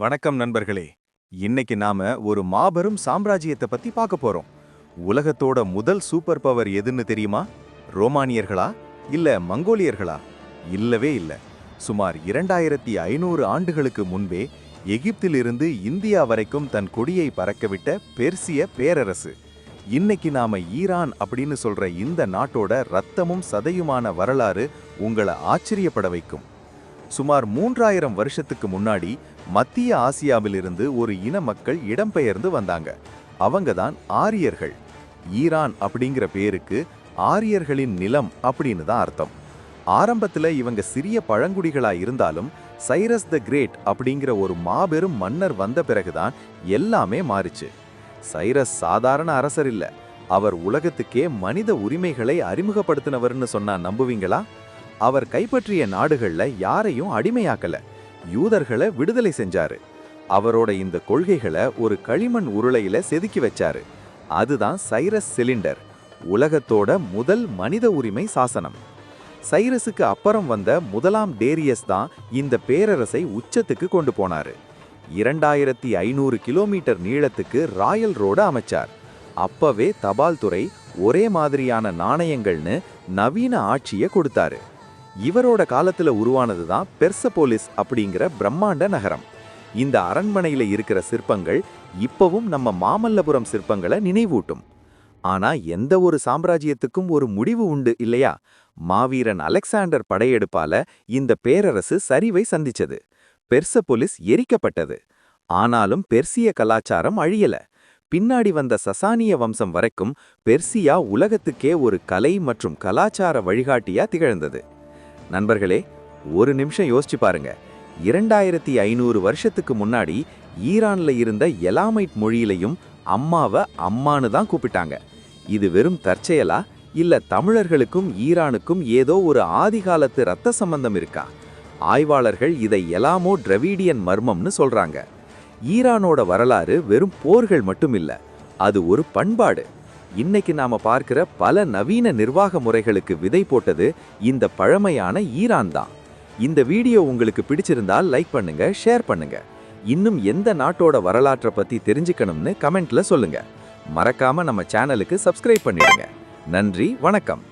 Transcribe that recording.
வணக்கம் நண்பர்களே. இன்னைக்கு நாம ஒரு மாபெரும் சாம்ராஜ்யத்தை பத்தி பார்க்க போறோம். உலகத்தோட முதல் சூப்பர் பவர் எதுன்னு தெரியுமா? ரோமானியர்களா இல்ல மங்கோலியர்களா? இல்லவே இல்ல. சுமார் 2500 ஆண்டுகளுக்கு முன்பே எகிப்திலிருந்து இந்தியா வரைக்கும் தன் கொடியை பறக்கவிட்ட பெர்சிய பேரரசு. இன்னைக்கு நாம ஈரான் அப்படின்னு சொல்ற இந்த நாட்டோட ரத்தமும் சதையுமான வரலாறு உங்களை ஆச்சரியப்பட வைக்கும். சுமார் 3000 வருஷத்துக்கு முன்னாடி மத்திய ஆசியாவிலிருந்து ஒரு இன மக்கள் இடம்பெயர்ந்து வந்தாங்க. அவங்க தான் ஆரியர்கள். ஈரான் அப்படிங்கிற பேருக்கு ஆரியர்களின் நிலம் அப்படின்னு தான் அர்த்தம். ஆரம்பத்துல இவங்க சிறிய பழங்குடிகளா இருந்தாலும் சைரஸ் த கிரேட் அப்படிங்கிற ஒரு மாபெரும் மன்னர் வந்த பிறகுதான் எல்லாமே மாறிச்சு. சைரஸ் சாதாரண அரசர் இல்ல, அவர் உலகத்துக்கே மனித உரிமைகளை அறிமுகப்படுத்தினவர்னு சொன்னா நம்புவீங்களா? அவர் கைப்பற்றிய நாடுகள்ல யாரையும் அடிமையாக்கல, யூதர்களை விடுதலை செஞ்சாரு. அவரோட இந்த கொள்கைகளை ஒரு களிமண் உருளையில செதுக்கி வச்சாரு. அதுதான் சைரஸ் சிலிண்டர், உலகத்தோட முதல் மனித உரிமை சாசனம். சைரஸுக்கு அப்புறம் வந்த முதலாம் டேரியஸ் தான் இந்த பேரரசை உச்சத்துக்கு கொண்டு போனாரு. 2500 கிலோமீட்டர் நீளத்துக்கு ராயல் ரோடு அமைச்சார். அப்பவே தபால் துறை, ஒரே மாதிரியான நாணயங்கள்னு நவீன ஆட்சியை கொடுத்தாரு. இவரோட காலத்துல உருவானதுதான் பெர்சபோலிஸ் அப்படிங்கிற பிரம்மாண்ட நகரம். இந்த அரண்மனையில இருக்கிற சிற்பங்கள் இப்பவும் நம்ம மாமல்லபுரம் சிற்பங்களை நினைவூட்டும். ஆனா எந்த ஒரு சாம்ராஜ்யத்துக்கும் ஒரு முடிவு உண்டு இல்லையா? மாவீரன் அலெக்சாண்டர் படையெடுப்பால இந்த பேரரசு சரிவை சந்திச்சது. பெர்சபோலிஸ் எரிக்கப்பட்டது. ஆனாலும் பெர்சிய கலாச்சாரம் அழியல. பின்னாடி வந்த சசானிய வம்சம் வரைக்கும் பெர்சியா உலகத்துக்கே ஒரு கலை மற்றும் கலாச்சார வழிகாட்டியா திகழ்ந்தது. நண்பர்களே, ஒரு நிமிஷம் யோசிச்சு பாருங்க. 2500 வருஷத்துக்கு முன்னாடி ஈரான்ல இருந்த எலாமைட் மொழியிலையும் அம்மாவை அம்மானு தான் கூப்பிட்டாங்க. இது வெறும் தற்செயலா இல்ல தமிழர்களுக்கும் ஈரானுக்கும் ஏதோ ஒரு ஆதிகாலத்து இரத்த சம்பந்தம் இருக்கா? ஆய்வாளர்கள் இதை எலாமோ டிராவிடியன் மர்மம்னு சொல்றாங்க. ஈரானோட வரலாறு வெறும் போர்கள் மட்டும் இல்ல, அது ஒரு பண்பாடு. இன்னைக்கு நாம பார்க்கிற பல நவீன நிர்வாக முறைகளுக்கு விதை போட்டது இந்த பழமையான ஈரான் தான். இந்த வீடியோ உங்களுக்கு பிடிச்சிருந்தால் லைக் பண்ணுங்க, ஷேர் பண்ணுங்க. இன்னும் எந்த நாட்டோட வரலாற்றை பத்தி தெரிஞ்சுக்கணும்னு கமெண்ட்ல சொல்லுங்க. மறக்காம நம்ம சேனலுக்கு சப்ஸ்கிரைப் பண்ணிடுங்க. நன்றி, வணக்கம்.